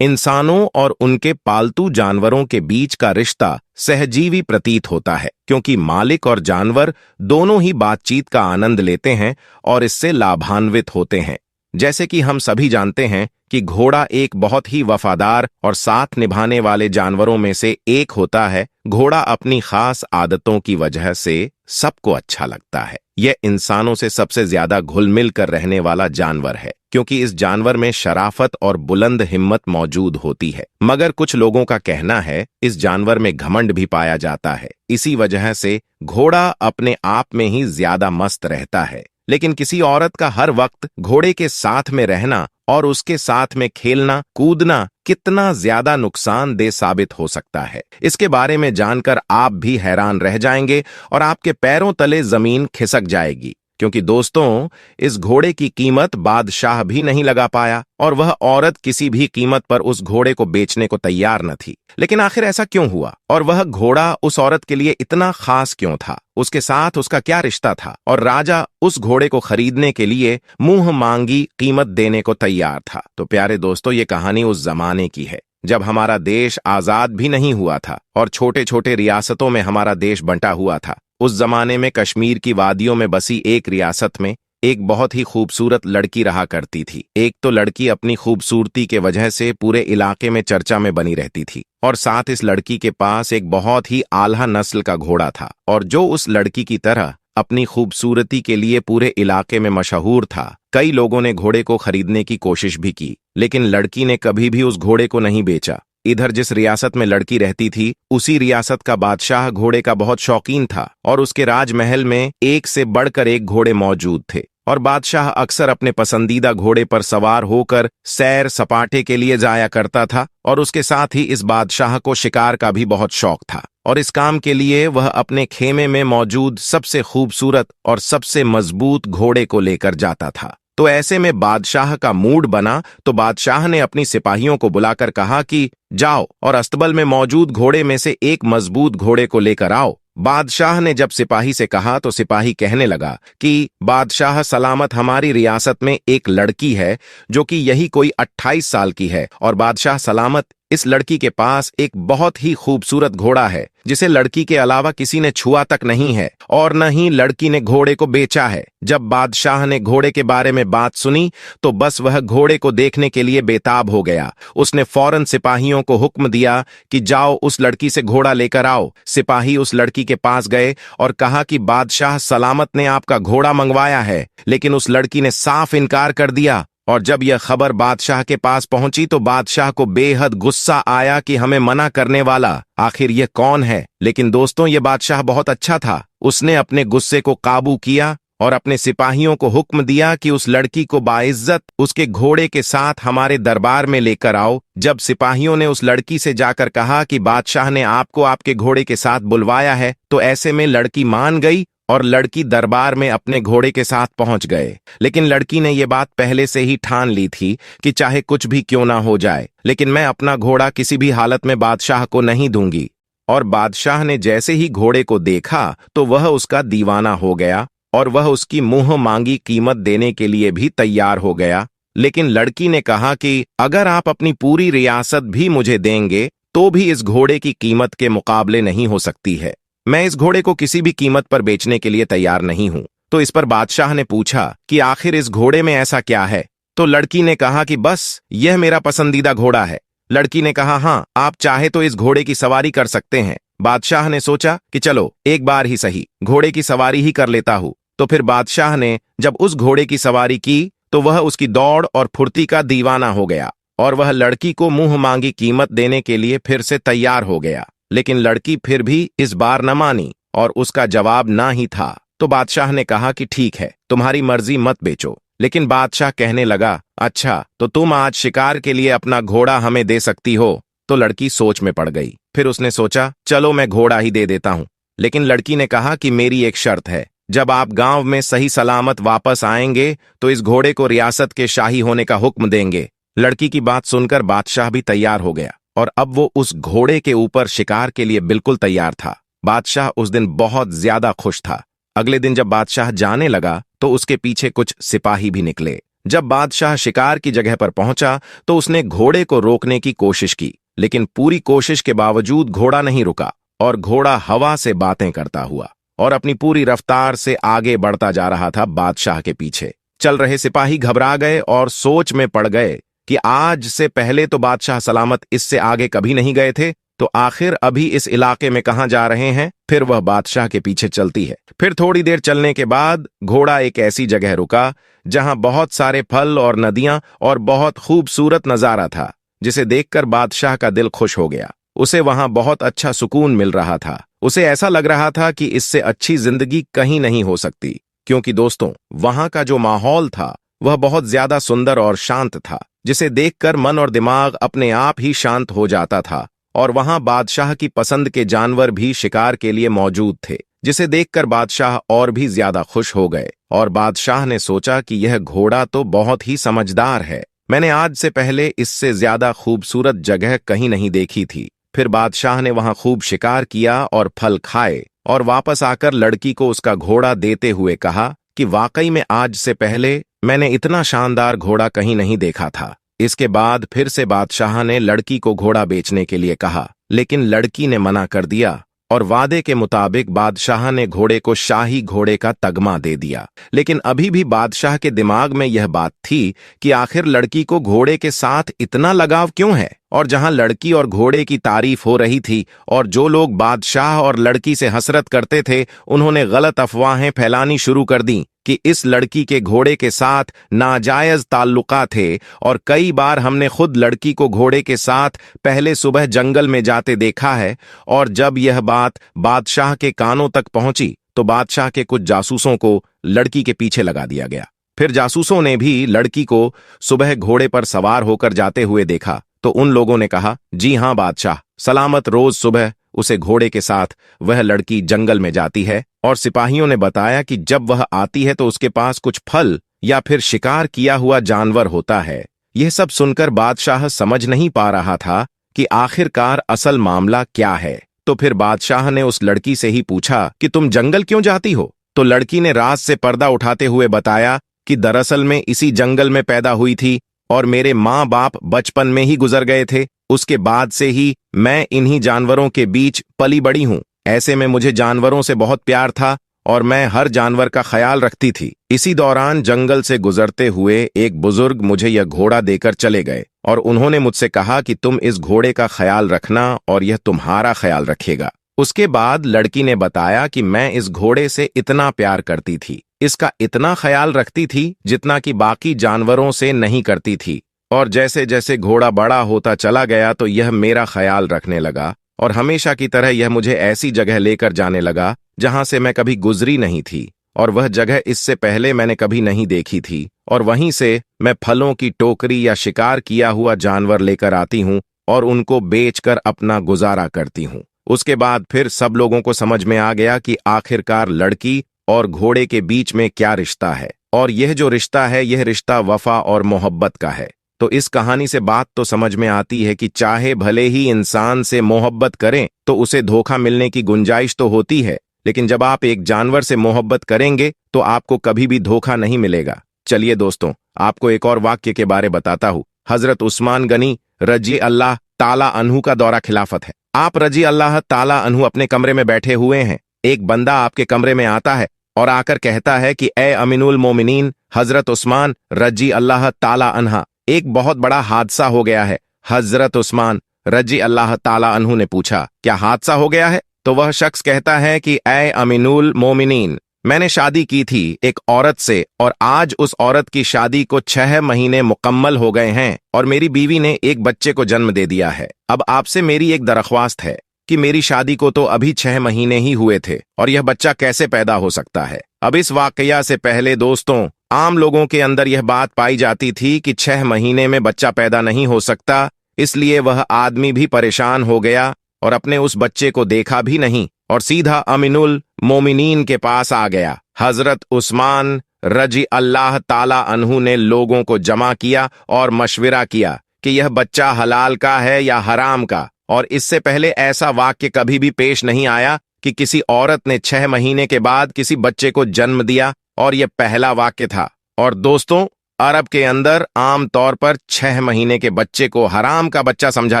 इंसानों और उनके पालतू जानवरों के बीच का रिश्ता सहजीवी प्रतीत होता है, क्योंकि मालिक और जानवर दोनों ही बातचीत का आनंद लेते हैं और इससे लाभान्वित होते हैं। जैसे कि हम सभी जानते हैं कि घोड़ा एक बहुत ही वफादार और साथ निभाने वाले जानवरों में से एक होता है। घोड़ा अपनी खास आदतों की वजह से सबको अच्छा लगता है। यह इंसानों से सबसे ज्यादा घुल मिल कर रहने वाला जानवर है, क्योंकि इस जानवर में शराफत और बुलंद हिम्मत मौजूद होती है। मगर कुछ लोगों का कहना है इस जानवर में घमंड भी पाया जाता है। इसी वजह से घोड़ा अपने आप में ही ज्यादा मस्त रहता है। लेकिन किसी औरत का हर वक्त घोड़े के साथ में रहना और उसके साथ में खेलना कूदना कितना ज्यादा नुकसानदेह साबित हो सकता है, इसके बारे में जानकर आप भी हैरान रह जाएंगे और आपके पैरों तले जमीन खिसक जाएगी। क्योंकि दोस्तों, इस घोड़े की कीमत बादशाह भी नहीं लगा पाया और वह औरत किसी भी कीमत पर उस घोड़े को बेचने को तैयार न थी। लेकिन आखिर ऐसा क्यों हुआ और वह घोड़ा उस औरत के लिए इतना खास क्यों था? उसके साथ उसका क्या रिश्ता था और राजा उस घोड़े को खरीदने के लिए मुंह मांगी कीमत देने को तैयार था? तो प्यारे दोस्तों, ये कहानी उस जमाने की है जब हमारा देश आजाद भी नहीं हुआ था और छोटे छोटे रियासतों में हमारा देश बंटा हुआ था। उस जमाने में कश्मीर की वादियों में बसी एक रियासत में एक बहुत ही खूबसूरत लड़की रहा करती थी। एक तो लड़की अपनी खूबसूरती के वजह से पूरे इलाके में चर्चा में बनी रहती थी और साथ इस लड़की के पास एक बहुत ही आला नस्ल का घोड़ा था, और जो उस लड़की की तरह अपनी खूबसूरती के लिए पूरे इलाके में मशहूर था। कई लोगों ने घोड़े को खरीदने की कोशिश भी की, लेकिन लड़की ने कभी भी उस घोड़े को नहीं बेचा। इधर जिस रियासत में लड़की रहती थी, उसी रियासत का बादशाह घोड़े का बहुत शौकीन था और उसके राजमहल में एक से बढ़कर एक घोड़े मौजूद थे। और बादशाह अक्सर अपने पसंदीदा घोड़े पर सवार होकर सैर सपाटे के लिए जाया करता था, और उसके साथ ही इस बादशाह को शिकार का भी बहुत शौक था। और इस काम के लिए वह अपने खेमे में मौजूद सबसे खूबसूरत और सबसे मजबूत घोड़े को लेकर जाता था। तो ऐसे में बादशाह का मूड बना तो बादशाह ने अपनी सिपाहियों को बुलाकर कहा कि जाओ और अस्तबल में मौजूद घोड़े में से एक मजबूत घोड़े को लेकर आओ। बादशाह ने जब सिपाही से कहा तो सिपाही कहने लगा कि बादशाह सलामत, हमारी रियासत में एक लड़की है जो कि यही कोई 28 साल की है, और बादशाह सलामत, इस लड़की के पास एक बहुत ही खूबसूरत घोड़ा है जिसे लड़की के अलावा किसी ने छुआ तक नहीं है, और न ही लड़की ने घोड़े को बेचा है। जब बादशाह ने घोड़े के बारे में बात सुनी तो बस वह घोड़े को देखने के लिए बेताब हो गया। उसने फौरन सिपाहियों को हुक्म दिया कि जाओ उस लड़की से घोड़ा लेकर आओ। सिपाही उस लड़की के पास गए और कहा कि बादशाह सलामत ने आपका घोड़ा मंगवाया है, लेकिन उस लड़की ने साफ इनकार कर दिया। और जब यह खबर बादशाह के पास पहुंची तो बादशाह को बेहद गुस्सा आया कि हमें मना करने वाला आखिर यह कौन है। लेकिन दोस्तों, यह बादशाह बहुत अच्छा था। उसने अपने गुस्से को काबू किया और अपने सिपाहियों को हुक्म दिया कि उस लड़की को बाइज्जत उसके घोड़े के साथ हमारे दरबार में लेकर आओ। जब सिपाहियों ने उस लड़की से जाकर कहा कि बादशाह ने आपको आपके घोड़े के साथ बुलवाया है, तो ऐसे में लड़की मान गई और लड़की दरबार में अपने घोड़े के साथ पहुंच गए। लेकिन लड़की ने यह बात पहले से ही ठान ली थी कि चाहे कुछ भी क्यों ना हो जाए, लेकिन मैं अपना घोड़ा किसी भी हालत में बादशाह को नहीं दूंगी। और बादशाह ने जैसे ही घोड़े को देखा तो वह उसका दीवाना हो गया और वह उसकी मुंह मांगी कीमत देने के लिए भी तैयार हो गया। लेकिन लड़की ने कहा कि अगर आप अपनी पूरी रियासत भी मुझे देंगे तो भी इस घोड़े की कीमत के मुकाबले नहीं हो सकती है। मैं इस घोड़े को किसी भी कीमत पर बेचने के लिए तैयार नहीं हूं। तो इस पर बादशाह ने पूछा कि आखिर इस घोड़े में ऐसा क्या है? तो लड़की ने कहा कि बस यह मेरा पसंदीदा घोड़ा है। लड़की ने कहा, हाँ, आप चाहे तो इस घोड़े की सवारी कर सकते हैं। बादशाह ने सोचा कि चलो एक बार ही सही, घोड़े की सवारी ही कर लेता हूं। तो फिर बादशाह ने जब उस घोड़े की सवारी की तो वह उसकी दौड़ और फुर्ती का दीवाना हो गया और वह लड़की को मुंह मांगी कीमत देने के लिए फिर से तैयार हो गया। लेकिन लड़की फिर भी इस बार न मानी और उसका जवाब ना ही था। तो बादशाह ने कहा कि ठीक है, तुम्हारी मर्जी, मत बेचो। लेकिन बादशाह कहने लगा, अच्छा तो तुम आज शिकार के लिए अपना घोड़ा हमें दे सकती हो। तो लड़की सोच में पड़ गई। फिर उसने सोचा, चलो मैं घोड़ा ही दे देता हूं। लेकिन लड़की ने कहा कि मेरी एक शर्त है, जब आप गांव में सही सलामत वापस आएंगे तो इस घोड़े को रियासत के शाही होने का हुक्म देंगे। लड़की की बात सुनकर बादशाह भी तैयार हो गया और अब वो उस घोड़े के ऊपर शिकार के लिए बिल्कुल तैयार था। बादशाह उस दिन बहुत ज्यादा खुश था। अगले दिन जब बादशाह जाने लगा तो उसके पीछे कुछ सिपाही भी निकले। जब बादशाह शिकार की जगह पर पहुंचा तो उसने घोड़े को रोकने की कोशिश की, लेकिन पूरी कोशिश के बावजूद घोड़ा नहीं रुका और घोड़ा हवा से बातें करता हुआ और अपनी पूरी रफ्तार से आगे बढ़ता जा रहा था बादशाह के पीछे। चल रहे सिपाही घबरा गए और सोच में पड़ गए कि आज से पहले तो बादशाह सलामत इससे आगे कभी नहीं गए थे, तो आखिर अभी इस इलाके में कहां जा रहे हैं। फिर वह बादशाह के पीछे चलती है। फिर थोड़ी देर चलने के बाद घोड़ा एक ऐसी जगह रुका जहां बहुत सारे फल और नदियां और बहुत खूबसूरत नजारा था, जिसे देखकर बादशाह का दिल खुश हो गया। उसे वहां बहुत अच्छा सुकून मिल रहा था। उसे ऐसा लग रहा था कि इससे अच्छी जिंदगी कहीं नहीं हो सकती, क्योंकि दोस्तों वहां का जो माहौल था वह बहुत ज्यादा सुंदर और शांत था, जिसे देखकर मन और दिमाग अपने आप ही शांत हो जाता था। और वहां बादशाह की पसंद के जानवर भी शिकार के लिए मौजूद थे, जिसे देखकर बादशाह और भी ज्यादा खुश हो गए। और बादशाह ने सोचा कि यह घोड़ा तो बहुत ही समझदार है, मैंने आज से पहले इससे ज्यादा खूबसूरत जगह कहीं नहीं देखी थी। फिर बादशाह ने वहां खूब शिकार किया और फल खाए और वापस आकर लड़की को उसका घोड़ा देते हुए कहा कि वाकई में आज से पहले मैंने इतना शानदार घोड़ा कहीं नहीं देखा था। इसके बाद फिर से बादशाह ने लड़की को घोड़ा बेचने के लिए कहा, लेकिन लड़की ने मना कर दिया और वादे के मुताबिक बादशाह ने घोड़े को शाही घोड़े का तगमा दे दिया। लेकिन अभी भी बादशाह के दिमाग में यह बात थी कि आखिर लड़की को घोड़े के साथ इतना लगाव क्यों है। और जहां लड़की और घोड़े की तारीफ हो रही थी और जो लोग बादशाह और लड़की से हसरत करते थे, उन्होंने गलत अफवाहें फैलानी शुरू कर दी कि इस लड़की के घोड़े के साथ नाजायज ताल्लुका थे। और कई बार हमने खुद लड़की को घोड़े के साथ पहले सुबह जंगल में जाते देखा है। और जब यह बात बादशाह के कानों तक पहुंची तो बादशाह के कुछ जासूसों को लड़की के पीछे लगा दिया गया। फिर जासूसों ने भी लड़की को सुबह घोड़े पर सवार होकर जाते हुए देखा, तो उन लोगों ने कहा, जी हां बादशाह, सलामत रोज सुबह उसे घोड़े के साथ वह लड़की जंगल में जाती है। और सिपाहियों ने बताया कि जब वह आती है तो उसके पास कुछ फल या फिर शिकार किया हुआ जानवर होता है। यह सब सुनकर बादशाह समझ नहीं पा रहा था कि आखिरकार असल मामला क्या है। तो फिर बादशाह ने उस लड़की से ही पूछा कि तुम जंगल क्यों जाती हो। तो लड़की ने राज से पर्दा उठाते हुए बताया कि दरअसल में इसी जंगल में पैदा हुई थी और मेरे माँ बाप बचपन में ही गुजर गए थे। उसके बाद से ही मैं इन्हीं जानवरों के बीच पली बड़ी हूँ। ऐसे में मुझे जानवरों से बहुत प्यार था और मैं हर जानवर का ख्याल रखती थी। इसी दौरान जंगल से गुजरते हुए एक बुजुर्ग मुझे यह घोड़ा देकर चले गए और उन्होंने मुझसे कहा कि तुम इस घोड़े का ख्याल रखना और यह तुम्हारा ख्याल रखेगा। उसके बाद लड़की ने बताया कि मैं इस घोड़े से इतना प्यार करती थी, इसका इतना ख्याल रखती थी जितना कि बाकी जानवरों से नहीं करती थी। और जैसे जैसे घोड़ा बड़ा होता चला गया तो यह मेरा ख्याल रखने लगा और हमेशा की तरह यह मुझे ऐसी जगह लेकर जाने लगा जहां से मैं कभी गुजरी नहीं थी और वह जगह इससे पहले मैंने कभी नहीं देखी थी। और वहीं से मैं फलों की टोकरी या शिकार किया हुआ जानवर लेकर आती हूँ और उनको बेचकर अपना गुजारा करती हूँ। उसके बाद फिर सब लोगों को समझ में आ गया कि आखिरकार लड़की और घोड़े के बीच में क्या रिश्ता है, और यह जो रिश्ता है यह रिश्ता वफा और मोहब्बत का है। तो इस कहानी से बात तो समझ में आती है कि चाहे भले ही इंसान से मोहब्बत करें तो उसे धोखा मिलने की गुंजाइश तो होती है, लेकिन जब आप एक जानवर से मोहब्बत करेंगे तो आपको कभी भी धोखा नहीं मिलेगा। चलिए दोस्तों, आपको एक और वाक्य के बारे बताता हूँ। हजरत उस्मान गनी रजी अल्लाह ताला अन्हु का दौरा खिलाफत है। आप रजी अल्लाह ताला अन्हु अपने कमरे में बैठे हुए हैं। एक बंदा आपके कमरे में आता है और आकर कहता है कि ए अमीनुल मोमिनीन हजरत उस्मान रजी अल्लाह ताला अन्हा, एक बहुत बड़ा हादसा हो गया है। हजरत उस्मान रजी अल्लाह ताला अन्हु ने पूछा, क्या हादसा हो गया है? तो वह शख्स कहता है कि ए अमीनुल मोमिनीन, मैंने शादी की थी एक औरत से और आज उस औरत की शादी को 6 महीने मुकम्मल हो गए हैं और मेरी बीवी ने एक बच्चे को जन्म दे दिया है। अब आपसे मेरी एक दरख्वास्त है कि मेरी शादी को तो अभी 6 महीने ही हुए थे और यह बच्चा कैसे पैदा हो सकता है। अब इस वाकया से पहले दोस्तों, आम लोगों के अंदर यह बात पाई जाती थी कि 6 महीने में बच्चा पैदा नहीं हो सकता, इसलिए वह आदमी भी परेशान हो गया और अपने उस बच्चे को देखा भी नहीं और सीधा अमीनुल मोमिनीन के पास आ गया। हजरत उस्मान रजी अल्लाह ताला अन्हु ने लोगों को जमा किया और मशविरा किया कि यह बच्चा हलाल का है या हराम का। और इससे पहले ऐसा वाक्य कभी भी पेश नहीं आया कि किसी औरत ने 6 महीने के बाद किसी बच्चे को जन्म दिया, और यह पहला वाक्य था। और दोस्तों, अरब के अंदर आम तौर पर 6 महीने के बच्चे को हराम का बच्चा समझा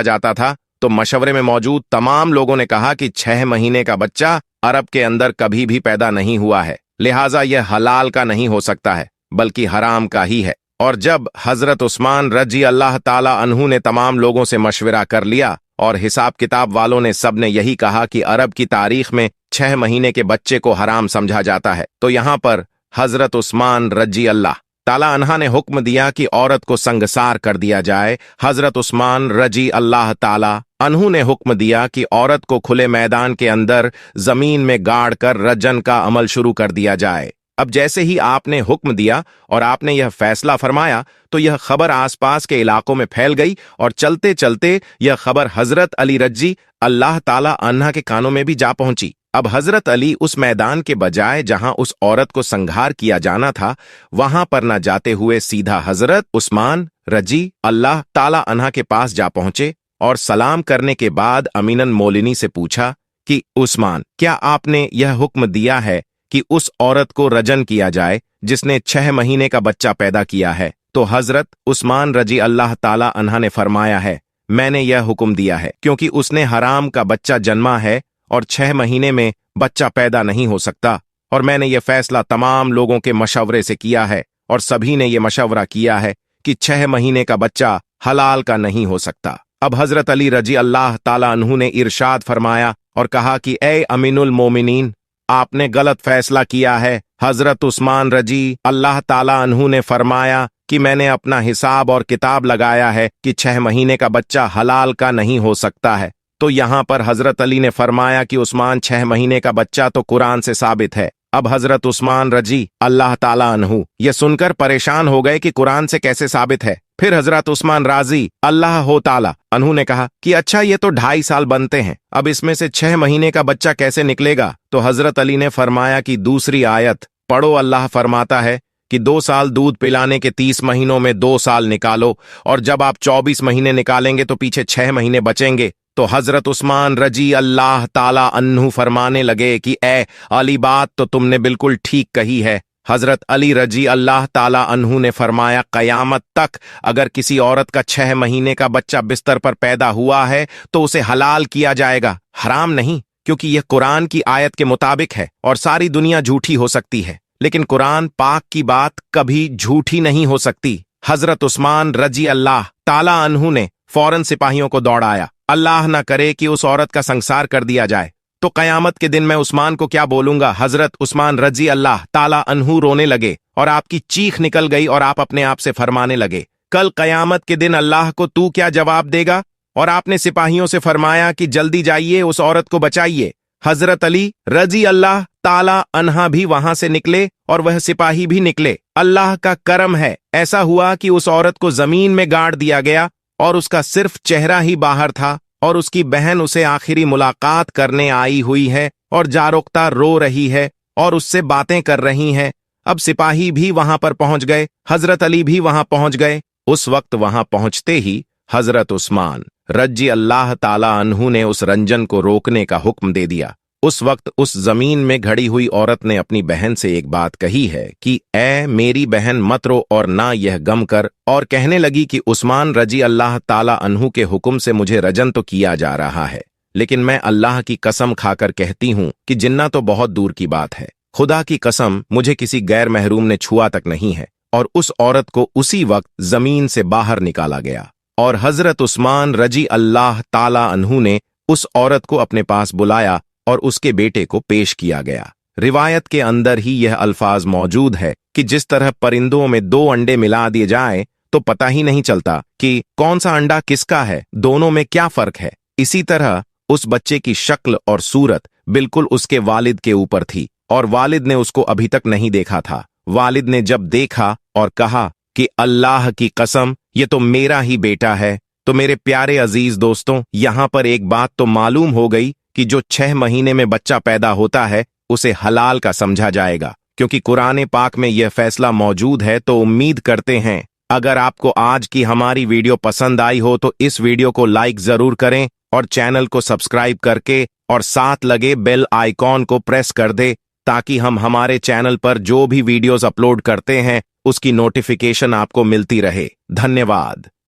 जाता था, तो मशवरे में मौजूद तमाम लोगों ने कहा कि 6 महीने का बच्चा अरब के अंदर कभी भी पैदा नहीं हुआ है, लिहाजा यह हलाल का नहीं हो सकता है बल्कि हराम का ही है। और जब हजरत उस्मान रजी अल्लाह ताला अन्हु ने तमाम लोगों से मशवरा कर लिया और हिसाब किताब वालों ने सब ने यही कहा कि अरब की तारीख में 6 महीने के बच्चे को हराम समझा जाता है, तो यहाँ पर हजरत उस्मान रजी अल्लाह ताला अन्हा ने हुक्म दिया कि औरत को संगसार कर दिया जाए। हजरत उस्मान रजी अल्लाह ताला अन्हु ने हुक्म दिया कि औरत को खुले मैदान के अंदर जमीन में गाड़ कर रजन का अमल शुरू कर दिया जाए। अब जैसे ही आपने हुक्म दिया और आपने यह फैसला फरमाया तो यह खबर आसपास के इलाकों में फैल गई और चलते चलते यह खबर हजरत अली रजी अल्लाह ताला अन्हा के कानों में भी जा पहुंची। अब हजरत अली उस मैदान के बजाय जहां उस औरत को संहार किया जाना था वहां पर न जाते हुए सीधा हजरत उस्मान रजी अल्लाह ताला अन्हा के पास जा पहुंचे और सलाम करने के बाद अमीनन मोलिनी से पूछा कि उस्मान, क्या आपने यह हुक्म दिया है कि उस औरत को रजन किया जाए जिसने 6 महीने का बच्चा पैदा किया है? तो हजरत उस्मान रजी अल्लाह ताला अन्हा ने फरमाया है, मैंने यह हुक्म दिया है क्योंकि उसने हराम का बच्चा जन्मा है और 6 महीने में बच्चा पैदा नहीं हो सकता, और मैंने यह फैसला तमाम लोगों के मशवरे से किया है और सभी ने यह मशवरा किया है कि 6 महीने का बच्चा हलाल का नहीं हो सकता। अब हजरत अली रजी अल्लाह ताला अन्हु ने इरशाद फरमाया और कहा कि ए अमीनुल मोमिनीन, आपने गलत फैसला किया है। हजरत उस्मान रजी अल्लाह ताला अन्हु ने फरमाया कि मैंने अपना हिसाब और किताब लगाया है कि 6 महीने का बच्चा हलाल का नहीं हो सकता है। तो यहाँ पर हजरत अली ने फरमाया कि उस्मान 6 महीने का बच्चा तो कुरान से साबित है। अब हजरत उस्मान रजी अल्लाह ताला अन्हु ये सुनकर परेशान हो गए कि कुरान से कैसे साबित है। फिर हजरत उस्मान राजी अल्लाह हो ताला अन्हु ने कहा कि अच्छा, ये तो 2.5 साल बनते हैं, अब इसमें से 6 महीने का बच्चा कैसे निकलेगा? तो हजरत अली ने फरमाया कि दूसरी आयत पढ़ो। अल्लाह फरमाता है कि 2 साल दूध पिलाने के 30 महीनों में 2 साल निकालो, और जब आप 24 महीने निकालेंगे तो पीछे 6 महीने बचेंगे। तो हजरत उस्मान रजी अल्लाह ताला अन्हु फरमाने लगे कि ए अली, बात तो तुमने बिल्कुल ठीक कही है। हजरत अली रजी अल्लाह ताला अन्हु ने फरमाया, कयामत तक अगर किसी औरत का 6 महीने का बच्चा बिस्तर पर पैदा हुआ है तो उसे हलाल किया जाएगा, हराम नहीं, क्योंकि यह कुरान की आयत के मुताबिक है। और सारी दुनिया झूठी हो सकती है लेकिन कुरान पाक की बात कभी झूठी नहीं हो सकती। हजरत उस्मान रजी अल्लाह ताला अन्हु ने फौरन सिपाहियों को दौड़ाया, अल्लाह ना करे कि उस औरत का संसार कर दिया जाए, तो कयामत के दिन मैं उस्मान को क्या बोलूंगा। हजरत उस्मान रजी अल्लाह ताला अन्हु रोने लगे और आपकी चीख निकल गई और आप अपने आप से फरमाने लगे, कल कयामत के दिन अल्लाह को तू क्या जवाब देगा? और आपने सिपाहियों से फरमाया कि जल्दी जाइए, उस औरत को बचाइए। हजरत अली रजी अल्लाह ताला अन्हा भी वहां से निकले और वह सिपाही भी निकले। अल्लाह का करम है, ऐसा हुआ कि उस औरत को जमीन में गाड़ दिया गया और उसका सिर्फ चेहरा ही बाहर था, और उसकी बहन उसे आखिरी मुलाकात करने आई हुई है और जारोक्ता रो रही है और उससे बातें कर रही हैं। अब सिपाही भी वहां पर पहुंच गए, हजरत अली भी वहां पहुंच गए। उस वक्त वहां पहुंचते ही हजरत उस्मान रजी अल्लाह ताला अन्हु ने उस रंजन को रोकने का हुक्म दे दिया। उस वक्त उस जमीन में घड़ी हुई औरत ने अपनी बहन से एक बात कही है कि ए मेरी बहन, मत रो और ना यह गम कर, और कहने लगी कि उस्मान रजी अल्लाह ताला अन्हु के हुक्म से मुझे रजन तो किया जा रहा है, लेकिन मैं अल्लाह की कसम खाकर कहती हूं कि जिन्ना तो बहुत दूर की बात है, खुदा की कसम मुझे किसी गैर महरूम ने छुआ तक नहीं है। और उस औरत को उसी वक्त जमीन से बाहर निकाला गया और हजरत उस्मान रजी अल्लाह ताला अन्हु ने उस औरत को अपने पास बुलाया और उसके बेटे को पेश किया गया। रिवायत के अंदर ही यह अल्फाज मौजूद है कि जिस तरह परिंदों में 2 अंडे मिला दिए जाएं तो पता ही नहीं चलता कि कौन सा अंडा किसका है, दोनों में क्या फर्क है, इसी तरह उस बच्चे की शक्ल और सूरत बिल्कुल उसके वालिद के ऊपर थी और वालिद ने उसको अभी तक नहीं देखा था। वालिद ने जब देखा और कहा कि अल्लाह की कसम ये तो मेरा ही बेटा है, तो मेरे प्यारे अजीज दोस्तों, यहां पर एक बात तो मालूम हो गई कि जो 6 महीने में बच्चा पैदा होता है उसे हलाल का समझा जाएगा, क्योंकि कुरान पाक में यह फैसला मौजूद है। तो उम्मीद करते हैं अगर आपको आज की हमारी वीडियो पसंद आई हो तो इस वीडियो को लाइक जरूर करें और चैनल को सब्सक्राइब करके और साथ लगे बेल आइकॉन को प्रेस कर दे ताकि हम हमारे चैनल पर जो भी वीडियोस अपलोड करते हैं उसकी नोटिफिकेशन आपको मिलती रहे। धन्यवाद।